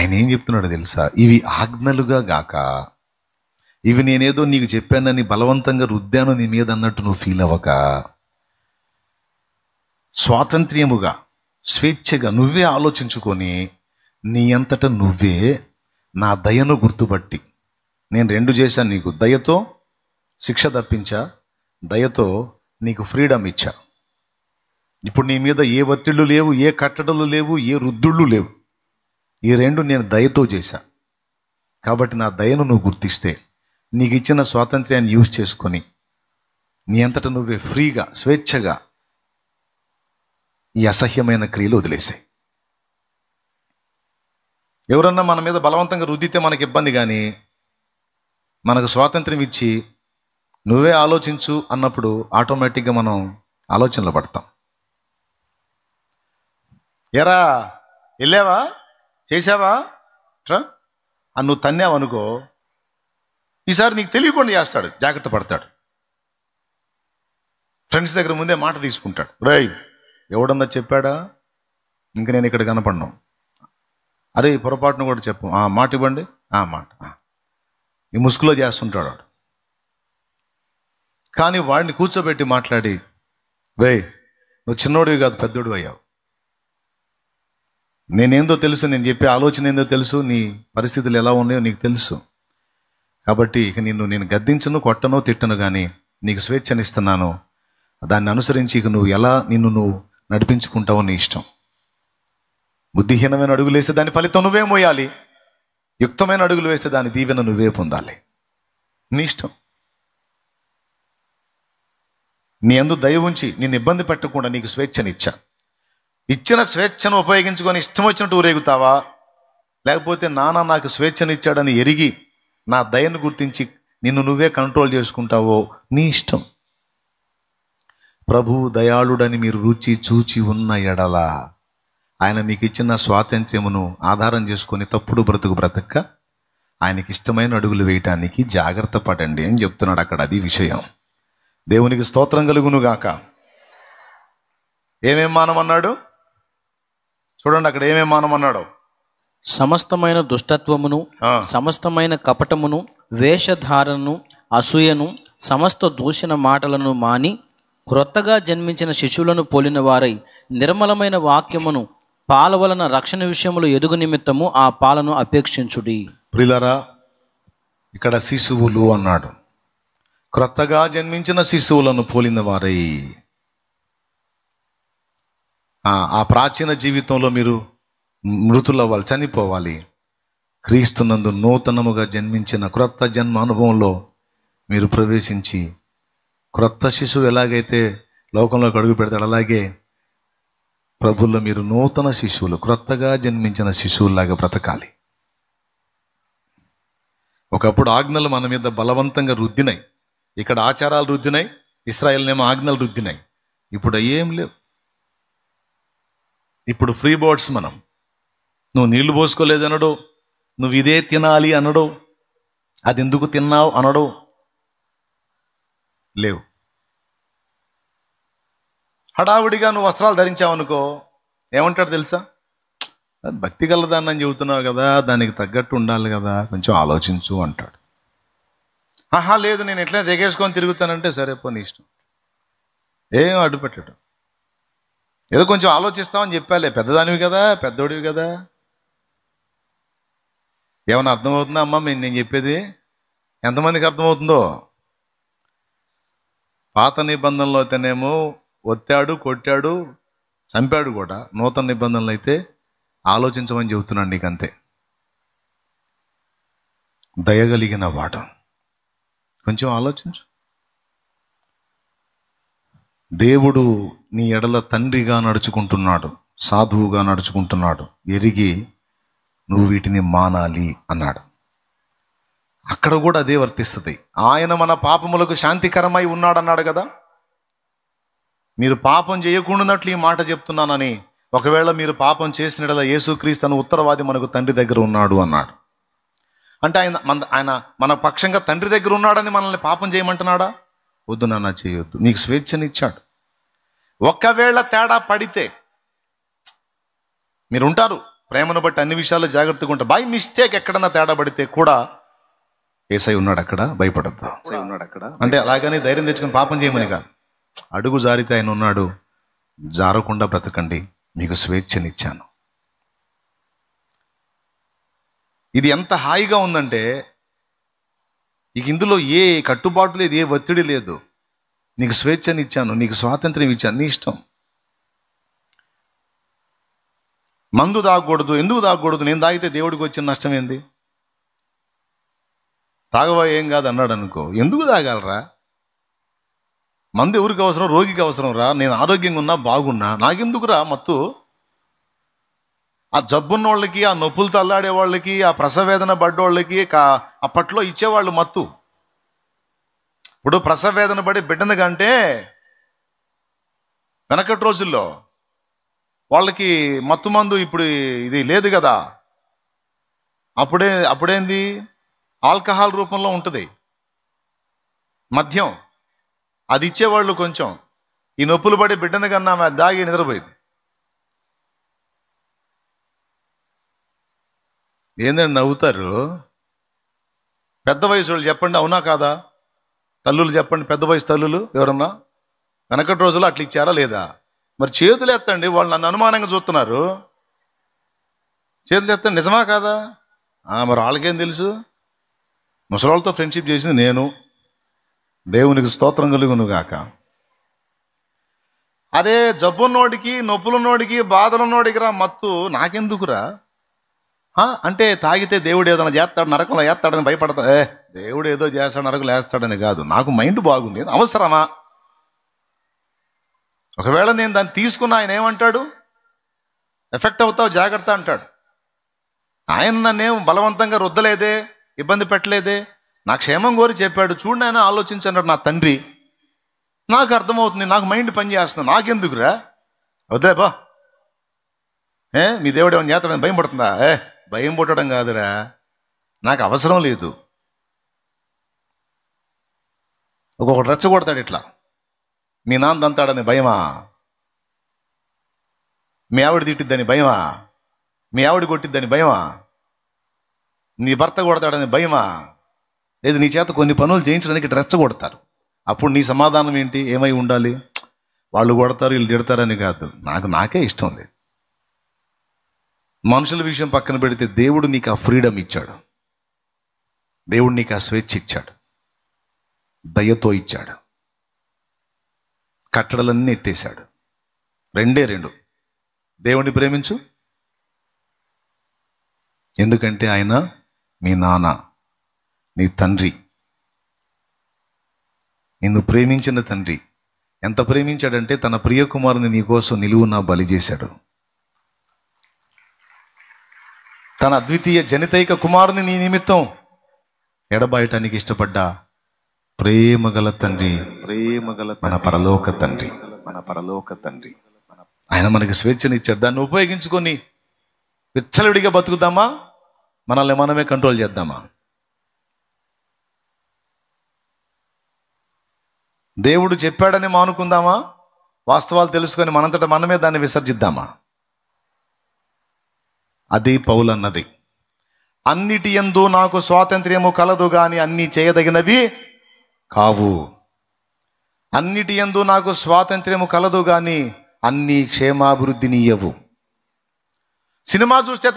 ఆయన ఏం చెప్తున్నాడో తెలుసా? ఇవి ఆజ్ఞలుగా గాక, ఇవి నేనేదో నీకు చెప్పానని బలవంతంగా రుద్దాను నీ మీద అన్నట్టు నువ్వు ఫీల్ అవ్వక, స్వాతంత్ర్యముగా స్వేచ్ఛగా నువ్వే ఆలోచించుకొని నీ అంతటా నువ్వే నా దయను గుర్తుపట్టి, నేను రెండు చేశాను నీకు. దయతో శిక్ష తప్పించా, దయతో నీకు ఫ్రీడమ్ ఇచ్చా. ఇప్పుడు నీ మీద ఏ ఒత్తిళ్ళు లేవు, ఏ కట్టడలు లేవు, ఏ రుద్దుళ్ళు లేవు. ఈ రెండు నేను దయతో చేశా. కాబట్టి నా దయను నువ్వు గుర్తిస్తే నీకు ఇచ్చిన స్వాతంత్ర్యాన్ని యూజ్ చేసుకొని నీ అంతటా నువ్వే ఫ్రీగా స్వేచ్ఛగా ఈ అసహ్యమైన క్రియలు వదిలేసాయి. ఎవరన్నా మన మీద బలవంతంగా రుద్దితే మనకి ఇబ్బంది, కానీ మనకు స్వాతంత్ర్యం ఇచ్చి నువ్వే ఆలోచించు అన్నప్పుడు ఆటోమేటిక్గా మనం ఆలోచనలు పడతాం. ఎరా వెళ్ళావా, చేసావా అని నువ్వు తన్నావు అనుకో, ఈసారి నీకు తెలియకుండా చేస్తాడు, జాగ్రత్త పడతాడు. ఫ్రెండ్స్ దగ్గర ముందే మాట తీసుకుంటాడు. రేయ్ ఎవడన్నా చెప్పాడా, ఇంక నేను ఇక్కడ కనపడ్ను, అరే పొరపాటును కూడా చెప్పు, మాట ఇవ్వండి, మాట ఈ ముసుగులో చేస్తుంటాడు వాడు. కానీ వాడిని కూర్చోబెట్టి మాట్లాడి, రేయ్ నువ్వు చిన్నోడివి కాదు పెద్దోడు అయ్యావు, నేనేందో తెలుసు, నేను చెప్పే ఆలోచన ఏందో తెలుసు, నీ పరిస్థితులు ఎలా ఉన్నాయో నీకు తెలుసు, కాబట్టి ఇక నేను గద్దించను, కొట్టను, తిట్టను, కానీ నీకు స్వేచ్ఛనిస్తున్నాను. దాన్ని అనుసరించి ఇక నువ్వు ఎలా నువ్వు నడిపించుకుంటావో నీ ఇష్టం. బుద్ధిహీనమైన అడుగులు వేస్తే దాని ఫలితం నువ్వే మోయాలి, యుక్తమైన అడుగులు వేస్తే దాని దీవెన నువ్వే పొందాలి. నీ ఇష్టం. నీ యందు దయ ఉంచి నిన్ను ఇబ్బంది పెట్టకుండా నీకు స్వేచ్ఛనిచ్చా. ఇచ్చిన స్వేచ్ఛను ఉపయోగించుకొని ఇష్టం వచ్చినట్టు ఊరేగుతావా, లేకపోతే నాన్న నాకు స్వేచ్ఛనిచ్చాడని ఎరిగి నా దయను గుర్తించి నిన్ను నువ్వే కంట్రోల్ చేసుకుంటావో నీ ఇష్టం. ప్రభువు దయాళుడని మీరు రుచి చూచి ఉన్న ఎడల ఆయన మీకు ఇచ్చిన స్వాతంత్ర్యమును ఆధారం చేసుకొని తప్పుడు బ్రతక ఆయనకి ఇష్టమైన అడుగులు వేయటానికి జాగ్రత్త పడండి అని చెప్తున్నాడు అక్కడ. అది విషయం. దేవునికి స్తోత్రం కలుగునుగాక. ఏమేం మానమన్నాడు చూడండి అక్కడ, ఏమేం మానమన్నాడు? సమస్తమైన దుష్టత్వమును, సమస్తమైన కపటమును, వేషధారణను, అసూయను, సమస్త దూషణ మాటలను మాని క్రొత్తగా జన్మించిన శిశువులను పోలిన వారై నిర్మలమైన వాక్యమును పాల వలన రక్షణ విషయములు ఎదుగు నిమిత్తము ఆ పాలను అపేక్షించుడి. ప్రియులారా, ఇక్కడ శిశువులు అన్నాడు. క్రొత్తగా జన్మించిన శిశువులను పోలిన వారై, ఆ ప్రాచీన జీవితంలో మీరు మృతులవ్వాలి, చనిపోవాలి. క్రీస్తునందు నూతనముగా జన్మించిన క్రొత్త జన్మ అనుభవంలో మీరు ప్రవేశించి, క్రొత్త శిశువు ఎలాగైతే లోకంలోకి అడుగు పెడతాడు, అలాగే ప్రభుల్లో మీరు నూతన శిశువులు, క్రొత్తగా జన్మించిన శిశువులాగా బ్రతకాలి. ఒకప్పుడు ఆజ్ఞలు మన మీద బలవంతంగా రుద్దినాయి, ఇక్కడ ఆచారాలు రుద్దినాయి, ఇశ్రాయేలునేమో ఆజ్ఞలు రుద్దినాయి. ఇప్పుడు ఏం లేవు. ఇప్పుడు ఫ్రీ బోర్డ్స్. మనం నువ్వు నీళ్లు పోసుకోలేదనడు, నువ్వు ఇదే తినాలి అనడు, అది ఎందుకు తిన్నావు అనడు, లేవు. హడావుడిగా నువ్వు వస్త్రాలు ధరించావనుకో, ఏమంటాడు తెలుసా? భక్తి గలదాన్ని అని చెబుతున్నావు కదా, దానికి తగ్గట్టు ఉండాలి కదా, కొంచెం ఆలోచించు అంటాడు. లేదు నేను ఎట్లా తెగేసుకొని తిరుగుతానంటే, సరే పో నీ ఇష్టం, ఏం అడ్డుపెట్టాడు. ఏదో కొంచెం ఆలోచిస్తామని చెప్పాలే, పెద్దదానివి కదా, పెద్దోడివి కదా. ఏమన్నా అర్థమవుతుందా అమ్మా నేను చెప్పేది? ఎంతమందికి అర్థమవుతుందో? పాత నిబంధనలో అయితేనేమో ఒత్తాడు, కొట్టాడు, చంపాడు కూడా. నూతన నిబంధనలు అయితే ఆలోచించమని చెబుతున్నాడు నీకు, అంతే. దయగలిగిన వాడు, కొంచెం ఆలోచించు. దేవుడు నీ ఎడల తండ్రిగా నడుచుకుంటున్నాడు, సాధువుగా నడుచుకుంటున్నాడు, ఎరిగి నువ్వు వీటిని మానాలి అన్నాడు. అక్కడ కూడా అదే వర్తిస్తుంది. ఆయన మన పాపములకు శాంతికరమై ఉన్నాడు అన్నాడు కదా. మీరు పాపం చేయకుండానట్లు ఈ మాట చెప్తున్నానని, ఒకవేళ మీరు పాపం చేసిన ఎడల యేసుక్రీస్తు అను ఉత్తరవాది మనకు తండ్రి దగ్గర ఉన్నాడు అన్నాడు. అంటే ఆయన మన పక్షంగా తండ్రి దగ్గర ఉన్నాడని మనల్ని పాపం చేయమంటున్నాడా? వద్దు నాన్న చేయొద్దు, నీకు స్వేచ్ఛనిచ్చాడు. ఒకవేళ తేడా పడితే, మీరు ఉంటారు ప్రేమను బట్టి అన్ని విషయాల్లో జాగ్రత్తగా ఉంటా. బై మిస్టేక్ ఎక్కడన్నా తేడా పడితే కూడా యేసయ్య ఉన్నాడు అక్కడ, భయపడద్దు. అంటే అలాగని ధైర్యం తెచ్చుకొని పాపం చేయమని కాదు. అడుగు జారితే ఆయన ఉన్నాడు, జారకుండా బ్రతకండి, మీకు స్వేచ్ఛనిచ్చాను. ఇది ఎంత హాయిగా ఉందంటే ఇక ఇందులో ఏ కట్టుబాటు లేదు, ఏ ఒత్తిడి లేదు. నీకు స్వేచ్ఛనిచ్చాను, నీకు స్వాతంత్ర్యం ఇచ్చాను, నీ ఇష్టం. మందు తాగకూడదు. ఎందుకు తాగకూడదు? నేను తాగితే దేవుడికి వచ్చిన నష్టం ఏంది? తాగవా, ఏం కాదు అన్నాడు అనుకో, ఎందుకు తాగాలరా? మందు ఎవరికి అవసరం? రోగికి అవసరం రా. నేను ఆరోగ్యంగా ఉన్నా, బాగున్నా, నాకెందుకురా మత్తు? ఆ జబ్బున్న వాళ్ళకి, ఆ నొప్పులు తల్లాడే వాళ్ళకి, ఆ ప్రసవేదన పడ్డోళ్ళకి అప్పట్లో ఇచ్చేవాళ్ళు మత్తు. ఇప్పుడు ప్రసవేదన పడి బిడ్డను కంటే వెనకటి రోజుల్లో వాళ్ళకి మత్తు మందు ఇప్పుడు ఇది లేదు కదా. అప్పుడేంది? ఆల్కహాల్ రూపంలో ఉంటుంది మద్యం, అది ఇచ్చేవాళ్ళు. కొంచెం ఈ నొప్పులు పడి బిడ్డను కన్నా ఆమె దాగి నిద్రపోయింది. ఏందండి నవ్వుతారు? పెద్ద వయసు వాళ్ళు చెప్పండి, అవునా కాదా? తల్లులు చెప్పండి, పెద్ద వయసు తల్లులు ఎవరన్నా వెనకటి రోజుల్లో అట్లా ఇచ్చారా లేదా? మరి చేతులు ఎత్తండి, వాళ్ళు నన్ను అనుమానంగా చూస్తున్నారు. చేతులు ఎత్తండి, నిజమా కాదా? మరి వాళ్ళకేం తెలుసు? ముసలాళ్ళతో ఫ్రెండ్షిప్ చేసింది నేను. దేవునికి స్తోత్రం కలుగును గాక. అరే జబ్బున్నోడికి, నొప్పులున్నోడికి, బాధలున్నోడికి రా మత్తు, నాకెందుకురా? అంటే తాగితే దేవుడు ఏదైనా చేస్తాడు, నరకంలో వేస్తాడని భయపడతా. దేవుడు ఏదో చేస్తాడు, నరకంలో వేస్తాడని కాదు. నాకు మైండ్ బాగుంది, అవసరమా? ఒకవేళ నేను దాన్ని తీసుకున్న ఆయన ఏమంటాడు? ఎఫెక్ట్ అవుతావు, జాగ్రత్త అంటాడు. ఆయన నన్నేం బలవంతంగా రుద్దలేదే, ఇబ్బంది పెట్టలేదే, నా క్షేమం కోరి చెప్పాడు. చూడు ఆయన ఆలోచించన్నాడు నా తండ్రి. నాకు అర్థమవుతుంది, నాకు మైండ్ పని చేస్తుంది, నాకెందుకురా? వద్దే బా. మీ దేవుడు ఏమైనా చేస్తాడని భయం పడుతుందా? భయం పుట్టడం కాదురా, నాకు అవసరం లేదు. ఒక్కొక్కటి రెచ్చగొడతాడు ఇట్లా. మీ నాన్న తంతాడని భయమా? మీ ఆవిడ తిట్టిద్దని భయమా? మీ ఆవిడ కొట్టిద్దని భయమా? నీ భర్త కొడతాడని భయమా? లేదు, నీ చేత కొన్ని పనులు చేయించడానికి రెచ్చగొడతారు. అప్పుడు నీ సమాధానం ఏంటి? ఏమై ఉండాలి? వాళ్ళు కొడతారు, వీళ్ళు తిడతారని కాదు, నాకే ఇష్టం లేదు. మనుషుల విషయం పక్కన పెడితే దేవుడు నీకు ఆ ఫ్రీడమ్ ఇచ్చాడు, దేవుడు నీకు ఆ స్వేచ్ఛ ఇచ్చాడు, దయతో ఇచ్చాడు, కట్టడలన్నీ ఎత్తేశాడు. రెండు. దేవుణ్ణి ప్రేమించు, ఎందుకంటే ఆయన మీ నాన్న, నీ తండ్రి, నిన్ను ప్రేమించిన తండ్రి. ఎంత ప్రేమించాడంటే తన ప్రియ కుమారుని నీకోసం నిలువున బలి చేశాడు. తన అద్వితీయ జనితైక కుమారుని నీ నిమిత్తం ఎడబాయటానికి ఇష్టపడ్డ ప్రేమగల తండ్రి, మన పరలోక తండ్రి. ఆయన మనకి స్వేచ్ఛనిచ్చాడు. దాన్ని ఉపయోగించుకొని విచ్చలవిడిగా బతుకుదామా? మనల్ని మనమే కంట్రోల్ చేద్దామా? దేవుడు చెప్పాడని మానుకుందామా? వాస్తవాలు తెలుసుకొని మనంతట మనమే దాన్ని విసర్జిద్దామా? అది పౌలన్నది. అన్నిటి యందు నాకు స్వాతంత్ర్యము కలదు గాని అన్నీ చేయదగినవి కావు. అన్నిటి యందు నాకు స్వాతంత్ర్యము కలదు గాని అన్నీ క్షేమాభివృద్ధినియ్యవు. సినిమా చూస్తే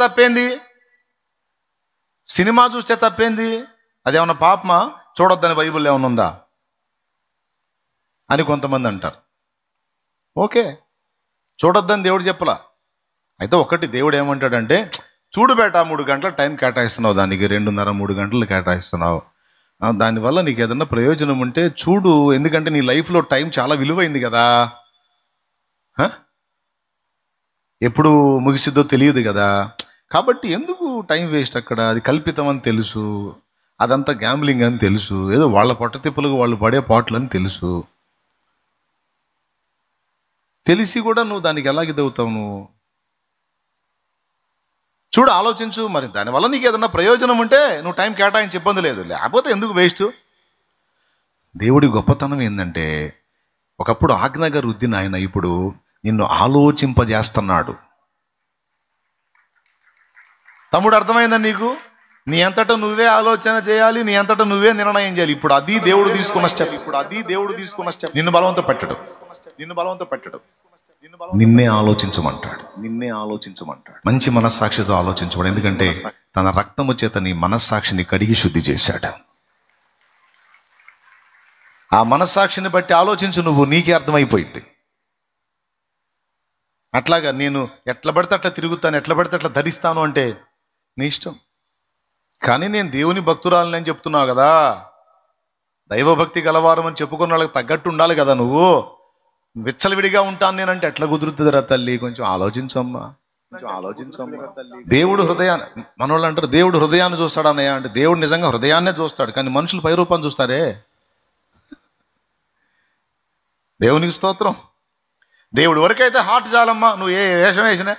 తప్పేంది? అదేమన్నా పాపమా? చూడొద్దని బైబిల్ ఏమన్నా ఉందా అని కొంతమంది అంటారు. ఓకే, చూడొద్దని దేవుడు చెప్పలా. అయితే ఒకటి దేవుడు ఏమంటాడంటే, చూడు బేటా, 3 గంటల టైం కేటాయిస్తున్నావు, దానికి 2.5-3 గంటలు కేటాయిస్తున్నావు, దానివల్ల నీకు ఏదన్నా ప్రయోజనం ఉంటే చూడు, ఎందుకంటే నీ లైఫ్లో టైం చాలా విలువైంది కదా, ఎప్పుడు ముగిసిద్దో తెలియదు కదా, కాబట్టి ఎందుకు టైం వేస్ట్ అక్కడ? అది కల్పితం అని తెలుసు, అదంతా గ్యాంబ్లింగ్ అని తెలుసు, ఏదో వాళ్ళ పొట్ట తిప్పులకు వాళ్ళు పడే పాటలు అని తెలుసు. తెలిసి కూడా నువ్వు దానికి ఎలా ఇదవుతావు? నువ్వు చూడు, ఆలోచించు. మరి దానివల్ల నీకు ఏదన్నా ప్రయోజనం ఉంటే నువ్వు టైం కేటాయించి ఇబ్బంది లేదు, లేకపోతే ఎందుకు వేస్ట్? దేవుడి గొప్పతనం ఏంటంటే, ఒకప్పుడు ఆజ్ఞగా రుద్దిన ఆయన ఇప్పుడు నిన్ను ఆలోచింపజేస్తున్నాడు. తమ్ముడు, అర్థమైందా నీకు? నీ అంతటా నువ్వే ఆలోచన చేయాలి, నీ అంతటా నువ్వే నిర్ణయం చేయాలి. ఇప్పుడు అది దేవుడు తీసుకున్న స్టెప్. నిన్ను బలవంతం పెట్టడం, నిన్నే ఆలోచించమంటాడు. మంచి మనస్సాక్షితో ఆలోచించబడు. ఎందుకంటే తన రక్తము చేత నీ మనస్సాక్షిని కడిగి శుద్ధి చేశాడు. ఆ మనస్సాక్షిని బట్టి ఆలోచించు నువ్వు, నీకే అర్థమైపోయింది. అట్లాగా నేను ఎట్లా పడితే అట్లా తిరుగుతాను, ఎట్లా పడితే అట్లా ధరిస్తాను అంటే నీ ఇష్టం. కానీ నేను దేవుని భక్తురాలని అని చెప్తున్నావు కదా, దైవభక్తి గలవారం అని చెప్పుకున్న వాళ్ళకి తగ్గట్టు ఉండాలి కదా. నువ్వు విచ్చలవిడిగా ఉంటాను నేనంటే ఎట్లా కుదురుతుందిరా తల్లి? కొంచెం ఆలోచించమ్మా. దేవుడు హృదయాన్ని, మనోళ్ళు అంటారు దేవుడు హృదయాన్ని చూస్తాడు అన్నయ్య అంటే, దేవుడు నిజంగా హృదయాన్నే చూస్తాడు, కానీ మనుషులు పై రూపాన్ని చూస్తారే. దేవునికి స్తోత్రం. దేవుడి వరకైతే హార్ట్ చాలమ్మా, నువ్వు ఏ వేషం వేసినా.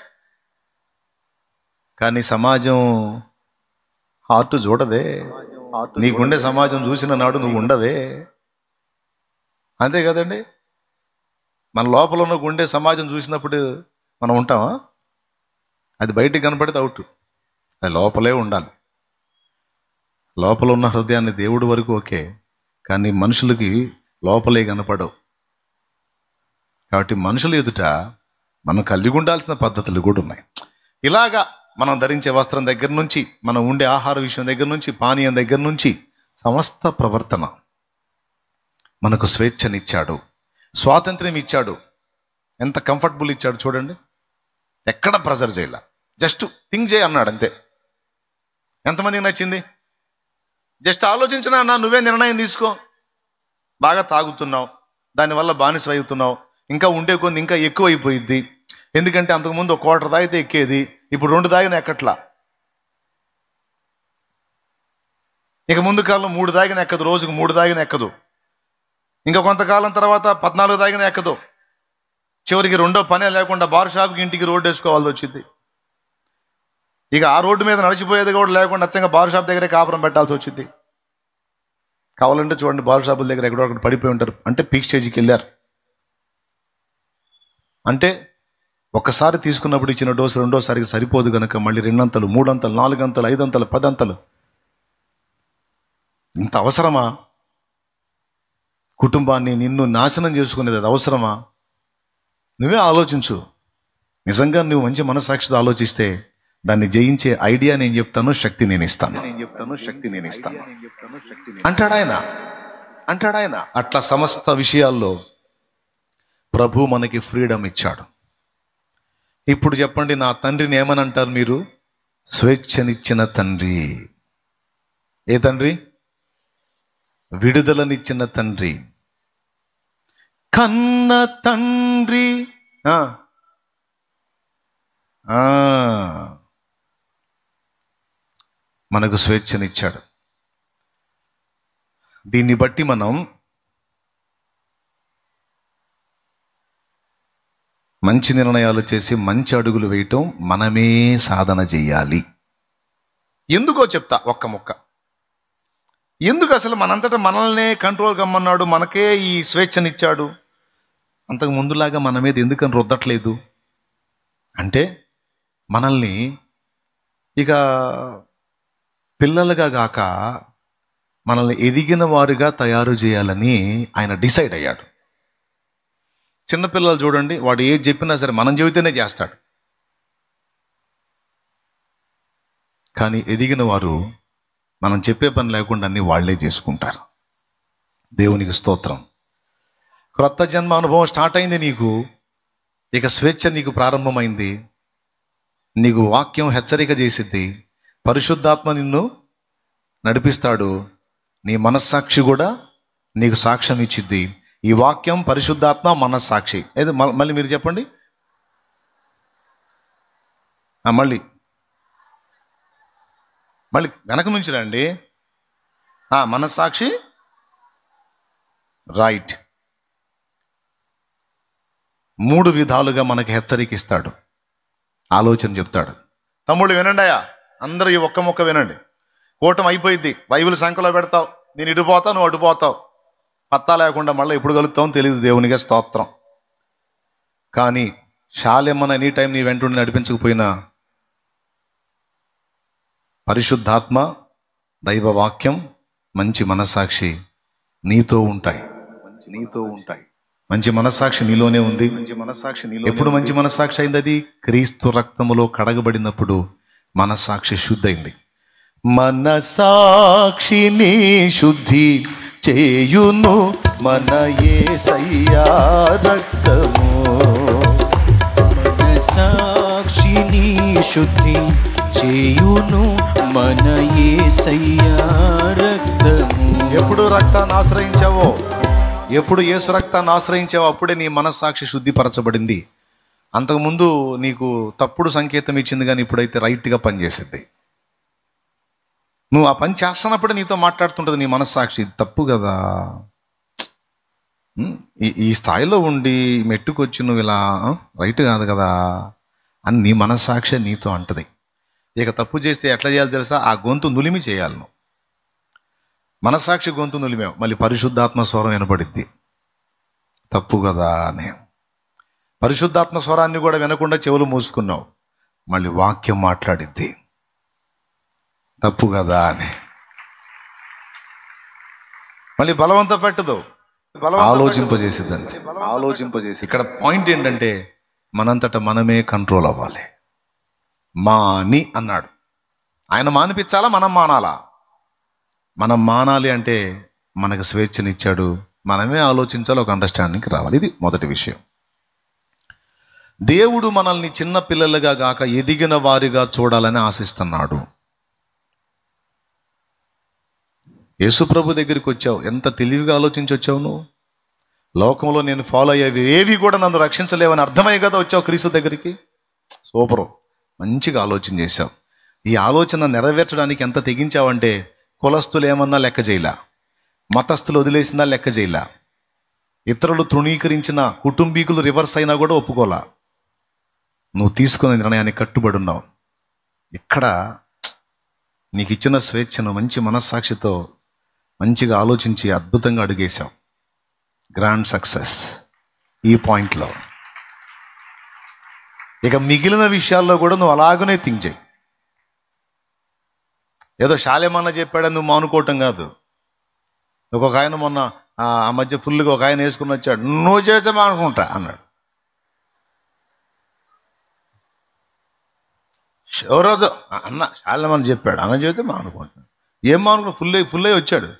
కానీ సమాజం హార్ట్ చూడదే. నీకుండే సమాజం చూసిన నాడు నువ్వు ఉండవే. అంతే కదండి. మన లోపల ఉన్న గుండె సమాజం చూసినప్పుడు మనం ఉంటామా? అది బయటికి కనపడితే అవుట్, అది లోపలే ఉండాలి. లోపల ఉన్న హృదయాన్ని దేవుడి వరకు ఓకే, కానీ మనుషులకి లోపలే కనపడవు. కాబట్టి మనుషుల ఎదుట మనం కలిగి ఉండాల్సిన పద్ధతులు కూడా ఉన్నాయి. ఇలాగా మనం ధరించే వస్త్రం దగ్గర నుంచి, మనం ఉండే ఆహార విషయం దగ్గర నుంచి, పానీయం దగ్గర నుంచి, సమస్త ప్రవర్తన మనకు స్వేచ్ఛనిచ్చాడు, స్వాతంత్ర్యం ఇచ్చాడు. ఎంత కంఫర్టబుల్ ఇచ్చాడు చూడండి. ఎక్కడ ప్రెజర్ చేయాల, జస్ట్ థింక్ చేయి అన్నాడు అంతే. ఎంతమందికి నచ్చింది? జస్ట్ ఆలోచించినా అన్నా, నువ్వే నిర్ణయం తీసుకో. బాగా తాగుతున్నావు, దానివల్ల బానిస అవుతున్నావు, ఇంకా ఉండే కొన్ని ఇంకా ఎక్కువ అయిపోయిద్ది. ఎందుకంటే అంతకుముందు ఒక క్వార్టర్ తాగితే ఎక్కేది, ఇప్పుడు 2 తాగిన ఎక్కట్లా. ఇక ముందు కాలం 3 తాగిన ఎక్కదు, రోజుకు 3 తాగిన ఎక్కదు. ఇంకా కొంతకాలం తర్వాత 14 తాగిన ఎక్కదు. చివరికి రెండో పనే లేకుండా బార్ షాప్కి ఇంటికి రోడ్డు వేసుకోవాల్సి వచ్చింది. ఇక ఆ రోడ్డు మీద నడిచిపోయేది కూడా లేకుండా అచ్చంగా బార్ షాప్ దగ్గరే కాపురం పెట్టాల్సి వచ్చింది. కావాలంటే చూడండి, బార్ షాపుల దగ్గర ఎక్కడో అక్కడ పడిపోయి ఉంటారు. అంటే పీక్ స్టేజ్కి వెళ్ళారు. అంటే ఒక్కసారి తీసుకున్నప్పుడు ఇచ్చిన డోసు రెండోసారికి సరిపోదు కనుక మళ్ళీ 2 అంతలు, 3 అంతలు, 4 అంతలు, 5 అంతలు, 10 అంతలు. ఇంత అవసరమా? కుటుంబాన్ని నిన్ను నాశనం చేసుకునేది అది అవసరమా? నువ్వే ఆలోచించు. నిజంగా నువ్వు మంచి మనస్సాక్షితో ఆలోచిస్తే దాన్ని జయించే ఐడియా నేను చెప్తాను, శక్తి నేను ఇస్తాను అంటాడు ఆయన. అట్లా సమస్త విషయాల్లో ప్రభు మనకి ఫ్రీడమ్ ఇచ్చాడు. ఇప్పుడు చెప్పండి, నా తండ్రిని ఏమని అంటారు మీరు? స్వేచ్ఛనిచ్చిన తండ్రి. ఏ తండ్రి? విడుదలనిచ్చిన తండ్రి, కన్న తండ్రి. మనకు స్వేచ్ఛనిచ్చాడు. దీన్ని బట్టి మనం మంచి నిర్ణయాలు చేసి మంచి అడుగులు వేయటం మనమే సాధన చెయ్యాలి. ఎందుకో చెప్తా ఒక్క ముక్క. ఎందుకు అసలు మనంతటా మనల్నే కంట్రోల్ కమ్మన్నాడు, మనకే ఈ స్వేచ్ఛనిచ్చాడు? అంతకు ముందులాగా మన మీద ఎందుకని రుద్దట్లేదు అంటే, మనల్ని ఇక పిల్లలుగా గాక మనల్ని ఎదిగిన వారుగా తయారు చేయాలని ఆయన డిసైడ్ అయ్యాడు. చిన్నపిల్లలు చూడండి, వాడు ఏది చెప్పినా సరే మనం చెబితేనే చేస్తాడు. కానీ ఎదిగిన వారు మనం చెప్పే పని లేకుండా అన్ని వాళ్లే చేసుకుంటారు. దేవునికి స్తోత్రం. క్రొత్త జన్మ అనుభవం స్టార్ట్ అయింది నీకు. ఇక స్వేచ్ఛ నీకు ప్రారంభమైంది. నీకు వాక్యం హెచ్చరిక చేసిద్ది. పరిశుద్ధాత్మ నిన్ను నడిపిస్తాడు. నీ మనస్సాక్షి కూడా నీకు సాక్ష్యం ఇచ్చిద్ది. ఈ వాక్యం, పరిశుద్ధాత్మ, మనస్సాక్షి. ఏది మళ్ళీ మీరు చెప్పండి. మళ్ళీ వెనక నుంచి రండి. మనస్సాక్షి, రైట్. 3 విధాలుగా మనకి హెచ్చరిక ఇస్తాడు, ఆలోచన చెప్తాడు. తమ్ముళ్ళు వినండియా, అందరూ ఈ ఒక్క మొక్క వినండి. కూటం అయిపోయింది, బైబిల్ సంఖ్యలో పెడతావు, నేను ఇటు పోతావు, నువ్వు అటు పోతావు, పత్తా లేకుండా మళ్ళీ ఎప్పుడు కలుగుతావు తెలియదు. దేవునికే స్తోత్రం. కానీ శాలెమ్మని ఎనీ టైం నీ వెంటుండి నడిపించకపోయినా పరిశుద్ధాత్మ, దైవవాక్యం, మంచి మనస్సాక్షి నీతో ఉంటాయి. మంచి మనస్సాక్షి నీలోనే ఉంది. ఎప్పుడు మంచి మనస్సాక్షి అయింది? అది క్రీస్తు రక్తములో కడగబడినప్పుడు మనస్సాక్షి శుద్ధైంది. మనస్సాక్షిని శుద్ధి చేయును మన యేసయ్యా రక్తము. మనస్సాక్షిని శుద్ధి చేయును మన యేసయ్యా రక్తము. ఎప్పుడు రక్తాన్ని ఆశ్రయించావో, ఎప్పుడు యేసు రక్తాన్ని ఆశ్రయించావో అప్పుడే నీ మనస్సాక్షి శుద్ధిపరచబడింది. అంతకుముందు నీకు తప్పుడు సంకేతం ఇచ్చింది, కానీ ఇప్పుడైతే రైట్గా పనిచేసింది. నువ్వు ఆ పని చేస్తున్నప్పుడే నీతో మాట్లాడుతుంటుంది నీ మనస్సాక్షి. తప్పు కదా, ఈ స్థాయిలో ఉండి మెట్టుకొచ్చి నువ్వు ఇలా రైట్ కాదు కదా అని నీ మనస్సాక్షి నీతో అంటది. ఇక తప్పు చేస్తే ఎట్లా చేయాలి తెలుసా? ఆ గొంతు నులిమి చేయాలి. నువ్వు మనస్సాక్షి గొంతు నులిమేవు, మళ్ళీ పరిశుద్ధాత్మ స్వరం వినపడిద్ది. తప్పు కదా అని పరిశుద్ధాత్మ స్వరాన్ని కూడా వినకుండా చెవులు మూసుకున్నావు, మళ్ళీ వాక్యం మాట్లాడిద్ది. తప్పు కదా అని మళ్ళీ బలవంత పెట్టదు, ఆలోచింపజేసిద్దంతే. ఇక్కడ పాయింట్ ఏంటంటే మనంతట మనమే కంట్రోల్ అవ్వాలి. మాని అన్నాడు. ఆయన మానిపించాలా, మనం మానాలా? మనం మానాలి అంటే మనకు స్వేచ్ఛనిచ్చాడు, మనమే ఆలోచించాలి, ఒక అండర్స్టాండింగ్కి రావాలి. ఇది మొదటి విషయం. దేవుడు మనల్ని చిన్న పిల్లలుగా గాక ఎదిగిన వారిగా చూడాలని ఆశిస్తున్నాడు. యేసుప్రభు దగ్గరికి వచ్చావు, ఎంత తెలివిగా ఆలోచించి వచ్చావు నువ్వు. లోకంలో నేను ఫాలో అయ్యేవి ఏవి కూడా నన్ను రక్షించలేవని అర్థమయ్యే కదా వచ్చావు క్రీస్తు దగ్గరికి. సూపరు, మంచిగా ఆలోచన చేశావు. ఈ ఆలోచన నెరవేర్చడానికి ఎంత తెగించావంటే కులస్తులు ఏమన్నా లెక్క చేయలా, మతస్థులు వదిలేసినా లెక్క చేయలా, ఇతరులు తృణీకరించిన కుటుంబీకులు రివర్స్ అయినా కూడా ఒప్పుకోలా. నువ్వు తీసుకున్న నిర్ణయానికి కట్టుబడి ఉన్నావు. ఇక్కడ నీకు ఇచ్చిన స్వేచ్ఛను మంచి మనస్సాక్షితో మంచిగా ఆలోచించి అద్భుతంగా అడుగేశావు. గ్రాండ్ సక్సెస్ ఈ పాయింట్లో. ఇక మిగిలిన విషయాల్లో కూడా నువ్వు అలాగనే థింక్ చేయి. ఏదో శాలేమన్న చెప్పాడని నువ్వు మానుకోవటం కాదు. ఒక్కొక్క ఆయన మొన్న ఆ మధ్య ఫుల్గా ఒక ఆయన వేసుకుని వచ్చాడు, నువ్వు చేస్తే మానుకుంటా అన్నాడు. ఎవరోజు అన్న శాలేమన్న చెప్పాడు, అన్న చెబితే మానుకుంటా. ఏం మానుకున్నా? ఫుల్ అయి వచ్చాడు.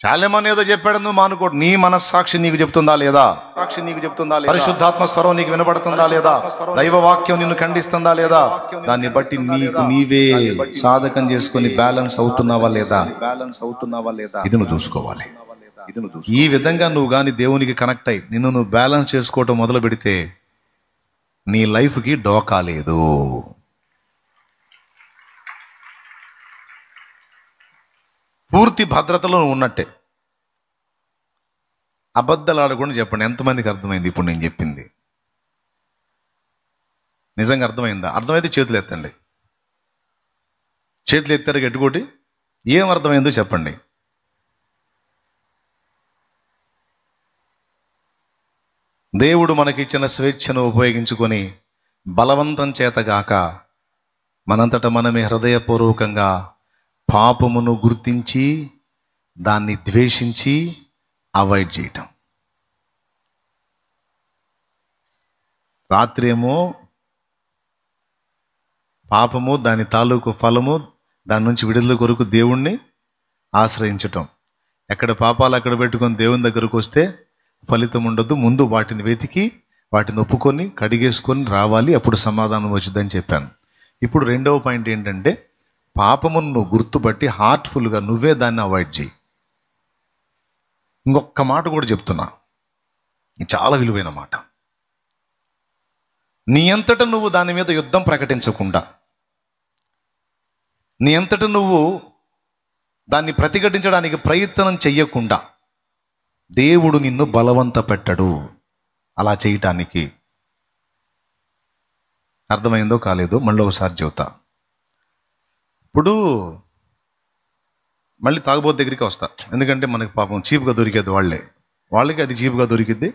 శాలేమన్న ఏదో చెప్పాడు, నువ్వు మానుకోడు. నీ మనస్సాక్షి నీకు చెప్తుందా లేదా? పరిశుద్ధాత్మ స్వరం నీకు వినపడుతుందా లేదా? దైవ వాక్యం నిన్ను ఖండిస్తుందా లేదా? దాన్ని బట్టి నీకు నీవే సాధకం చేసుకొని బ్యాలెన్స్ అవుతున్నావా లేదా? ఇది నువ్వు చూసుకోవాలి. ఈ విధంగా నువ్వు కానీ దేవునికి కనెక్ట్ అయ్యి నిన్ను నువ్వు బ్యాలెన్స్ చేసుకోవటం మొదలు పెడితే నీ లైఫ్కి డోకా లేదు. పూర్తి భద్రతలో నువ్వు ఉన్నట్టే. అబద్ధాలు ఆడకుండా చెప్పండి. ఎంతమందికి అర్థమైంది ఇప్పుడు నేను చెప్పింది? నిజంగా అర్థమైందా? అర్థమైతే చేతులు ఎత్తండి. చేతులు ఎత్తారు గట్టికోటి. ఏం అర్థమైందో చెప్పండి. దేవుడు మనకిచ్చిన స్వేచ్ఛను ఉపయోగించుకొని బలవంతం చేతగాక మనంతట మనమే హృదయపూర్వకంగా పాపమును గుర్తించి దాన్ని ద్వేషించి అవాయిడ్ చేయటం. రాత్రి ఏమో పాపము, దాని తాలూకు ఫలము, దాని నుంచి విడుదల కొరకు దేవుణ్ణి ఆశ్రయించటం. ఎక్కడ పాపాలు అక్కడ పెట్టుకొని దేవుని దగ్గరకు వస్తే ఫలితం ఉండదు. ముందు వాటిని వెతికి వాటిని ఒప్పుకొని కడిగేసుకొని రావాలి, అప్పుడు సమాధానం వచ్చిందని చెప్పాను. ఇప్పుడు రెండవ పాయింట్ ఏంటంటే పాపమును నువ్వు గుర్తుపట్టి హార్ట్ఫుల్గా నువ్వే దాన్ని అవాయిడ్ చేయి. ఇంకొక మాట కూడా చెప్తున్నా, ఇది చాలా విలువైన మాట. నీ అంతట నువ్వు దాని మీద యుద్ధం ప్రకటించకుండా, నీ అంతట నువ్వు దాన్ని ప్రతిఘటించడానికి ప్రయత్నం చెయ్యకుండా దేవుడు నిన్ను బలవంత పెట్టడు అలా చేయటానికి. అర్థమైందో కాలేదో మళ్ళీ ఒకసారి చెబుతా. ఇప్పుడు మళ్ళీ తాగుబోతు దగ్గరికి వస్తా, ఎందుకంటే మనకి పాపం చీప్గా దొరికేది వాళ్ళకి అది చీప్గా దొరికిద్ది,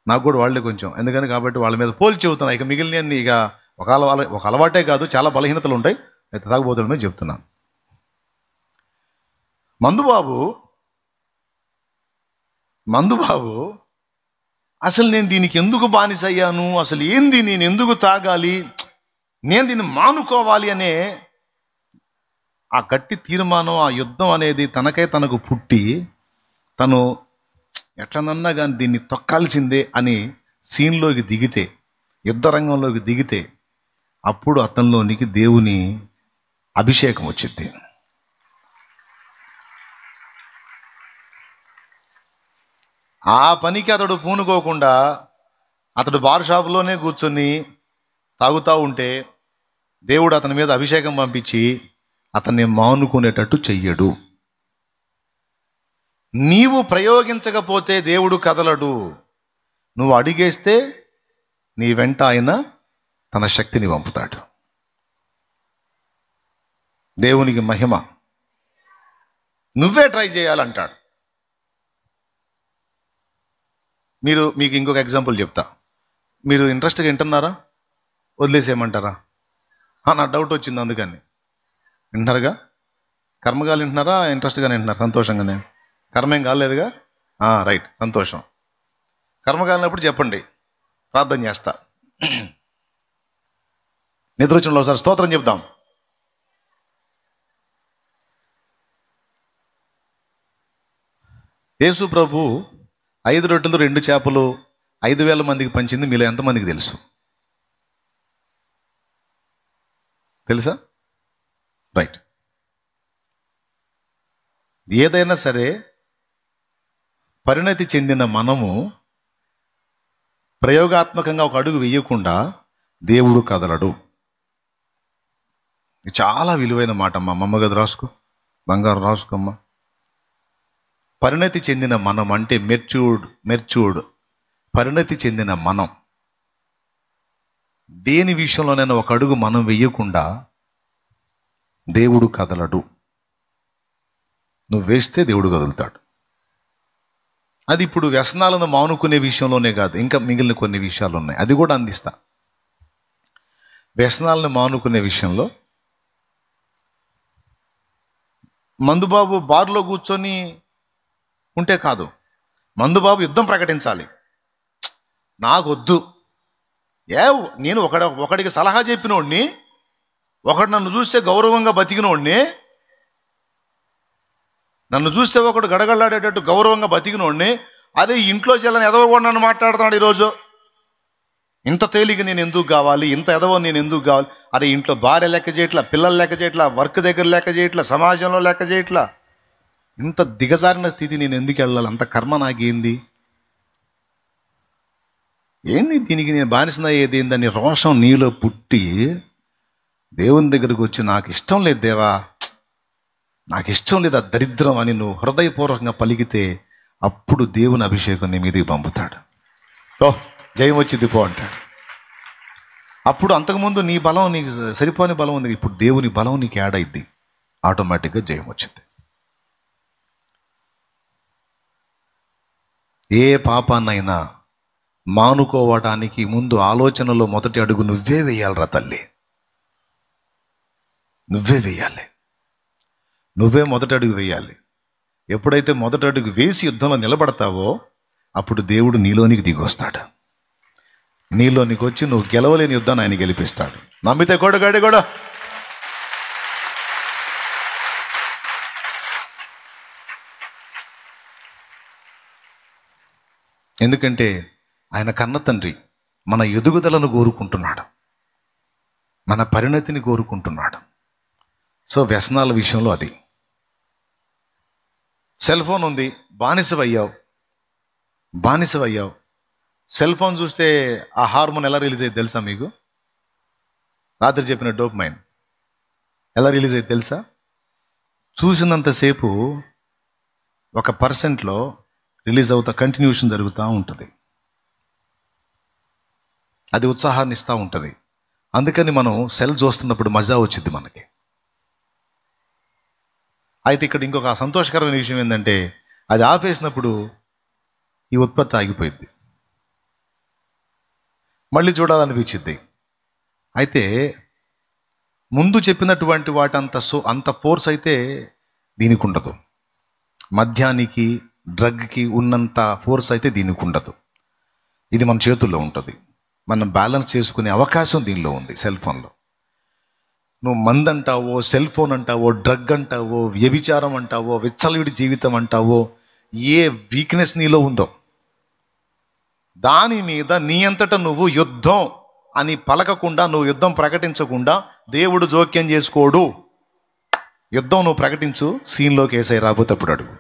నాకు కూడా వాళ్ళే కొంచెం. ఎందుకని కాబట్టి వాళ్ళ మీద పోల్చి చెబుతున్నా. ఇక మిగిలిన ఇక ఒక అలవాటే కాదు, చాలా బలహీనతలు ఉంటాయి. అయితే తాగుబోతుడమే చెప్తున్నాను. మందుబాబు అసలు నేను దీనికి ఎందుకు బానిస అయ్యాను, అసలు ఏంది, నేను ఎందుకు తాగాలి, నేను దీన్ని మానుకోవాలి అనే ఆ గట్టి తీర్మానం, ఆ యుద్ధం అనేది తనకు పుట్టి తను ఎట్లనన్నా కానీ దీన్ని తొక్కాల్సిందే అని సీన్లోకి దిగితే, యుద్ధ రంగంలోకి దిగితే అప్పుడు అతనిలోనికి దేవుని అభిషేకం వచ్చింది. ఆ పనికి అతడు పూనుకోకుండా అతడు బార్ షాపులోనే కూర్చొని తాగుతూ ఉంటే దేవుడు అతని మీద అభిషేకం పంపించి అతన్ని మానుకునేటట్టు చెయ్యడు. నీవు ప్రయోగించకపోతే దేవుడు కదలడు. నువ్వు అడిగేస్తే నీ వెంట ఆయన తన శక్తిని పంపుతాడు. దేవునికి మహిమ. నువ్వే ట్రై చేయాలంటాడు. మీకు ఇంకొక ఎగ్జాంపుల్ చెప్తా. మీరు ఇంట్రెస్ట్గా వింటున్నారా, వదిలేసేయమంటారా? నా డౌట్ వచ్చింది అందుకని. వింటున్నారుగా? కర్మగాలు వింటున్నారా, ఇంట్రెస్ట్గానే వింటున్నారు? సంతోషంగానే. కర్మేం కాలేదుగా? రైట్, సంతోషం. కర్మగాలినప్పుడు చెప్పండి, ప్రార్థన చేస్తా. నిద్ర వచ్చిన ఒకసారి స్తోత్రం చెప్దాం. యేసు ప్రభు 5 రొట్టెలు 2 చేపలు 5,000 మందికి పంచింది మీలో ఎంతమందికి తెలుసు? తెలుసా? రైట్. ఏదైనా సరే పరిణతి చెందిన మనము ప్రయోగాత్మకంగా ఒక అడుగు వేయకుండా దేవుడు కదలడు. చాలా విలువైన మాట అమ్మ. అమ్మ గది రాసుకో, బంగారు రాసుకోమ్మ. పరిణతి చెందిన మనం అంటే మెర్చ్యూర్డ్ పరిణతి చెందిన మనం దేని విషయంలోనైనా ఒక అడుగు మనం వెయ్యకుండా దేవుడు కదలడు. నువ్వు వేస్తే దేవుడు కదులుతాడు. అది ఇప్పుడు వ్యసనాలను మానుకునే విషయంలోనే కాదు, ఇంకా మిగిలిన కొన్ని విషయాలు ఉన్నాయి, అది కూడా అందిస్తా. వ్యసనాలను మానుకునే విషయంలో మందుబాబు బార్లో కూర్చొని ఉంటే కాదు, మందుబాబు యుద్ధం ప్రకటించాలి. నాకొద్దు. నేను ఒకడికి సలహా చెప్పినోడిని, ఒకడు నన్ను చూస్తే గౌరవంగా బతికినోడిని, నన్ను చూస్తే ఒకడు గడగడలాడేటట్టు గౌరవంగా బతికినోడిని, అదే ఇంట్లో చెల్లని ఎదవ కూడా నన్ను మాట్లాడుతున్నాడు ఈరోజు. ఇంత తేలిక నేను ఎందుకు కావాలి, ఇంత ఎదవ నేను ఎందుకు కావాలి? అరే ఇంట్లో భార్య లెక్క చేయట్లా, పిల్లలు లెక్క చేయట్లా, వర్క్ దగ్గర లెక్క చేయట్లా, సమాజంలో లెక్క చేయట్లా. ఇంత దిగజారిన స్థితి నేను ఎందుకు వెళ్ళాలి? అంత కర్మ నాకేంది? ఏంది దీనికి నేను బానిసనయ్యేది ఏందని రోషం నీలో పుట్టి దేవుని దగ్గరకు వచ్చి నాకు ఇష్టం లేదు దేవా, నాకు ఇష్టం లేదు ఆ దరిద్రం అని నువ్వు హృదయపూర్వకంగా పలికితే అప్పుడు దేవుని అభిషేకం నీ మీదకి పంపుతాడు. జయం వచ్చింది పో అంటాడు. అప్పుడు అంతకుముందు నీ బలం నీకు సరిపోని బలం ఉంది, ఇప్పుడు దేవుని బలం నీకు యాడ్ అయింది, ఆటోమేటిక్గా జయం వచ్చింది. ఏ పాపాన్నైనా మానుకోవటానికి ముందు ఆలోచనలో మొదటి అడుగు నువ్వే వేయాలరా తల్లి, నువ్వే వేయాలి. నువ్వే మొదటి అడుగు వేయాలి. ఎప్పుడైతే మొదటి అడుగు వేసి యుద్ధంలో నిలబడతావో అప్పుడు దేవుడు నీలోనికి దిగొస్తాడు. నీలోనికి వచ్చి నువ్వు గెలవలేని యుద్ధాన్ని ఆయన గెలిపిస్తాడు. నమ్మితే కొడగాడి కూడా. ఎందుకంటే ఆయన కన్న తండ్రి మన ఎదుగుదలను కోరుకుంటున్నాడు, మన పరిణతిని కోరుకుంటున్నాడు. సో వ్యసనాల విషయంలో అది. సెల్ ఫోన్ ఉంది, బానిసవయ్యావు. సెల్ ఫోన్ చూస్తే ఆ హార్మోన్ ఎలా రిలీజ్ అయ్యింది తెలుసా మీకు? రాత్రి చెప్పిన డోపమైన్ ఎలా రిలీజ్ అయ్యింది తెలుసా? చూసినంతసేపు 1% రిలీజ్ అవుతా కంటిన్యూషన్ జరుగుతూ ఉంటుంది. అది ఉత్సాహాన్ని ఇస్తూ ఉంటుంది. అందుకని మనం సెల్ చూస్తున్నప్పుడు మజా వచ్చింది మనకి. అయితే ఇక్కడ ఇంకొక సంతోషకరమైన విషయం ఏంటంటే అది ఆపేసినప్పుడు ఈ ఉత్పత్తి ఆగిపోయింది, మళ్ళీ చూడాలనిపించింది. అయితే ముందు చెప్పినటువంటి వాటి అంత ఫోర్స్ అయితే దీనికి ఉండదు. మద్యానికి, డ్రగ్కి ఉన్నంత ఫోర్స్ అయితే దీనికి ఉండదు. ఇది మన చేతుల్లో ఉంటుంది. మనం బ్యాలెన్స్ చేసుకునే అవకాశం దీనిలో ఉంది. సెల్ ఫోన్లో నువ్వు మందు అంటావో, సెల్ ఫోన్ అంటావో, డ్రగ్ అంటావో, వ్యభిచారం అంటావో, విచ్చలవిడి జీవితం అంటావో, ఏ వీక్నెస్ నీలో ఉందో దాని మీద నీ అంతటా నువ్వు యుద్ధం అని పలకకుండా, నువ్వు యుద్ధం ప్రకటించకుండా దేవుడు జోక్యం చేసుకోడు. యుద్ధం నువ్వు ప్రకటించు, సీన్లోకి యేసయ్య రాబోతే అప్పుడు అడుగు.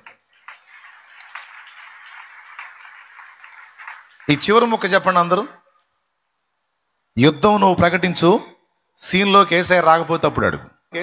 ఈ చివరి ముక్క చెప్పండి అందరూ. యుద్ధం నువ్వు ప్రకటించు, సీన్లోకి యేసయ్య రాకపోతే అప్పుడు అడుగు.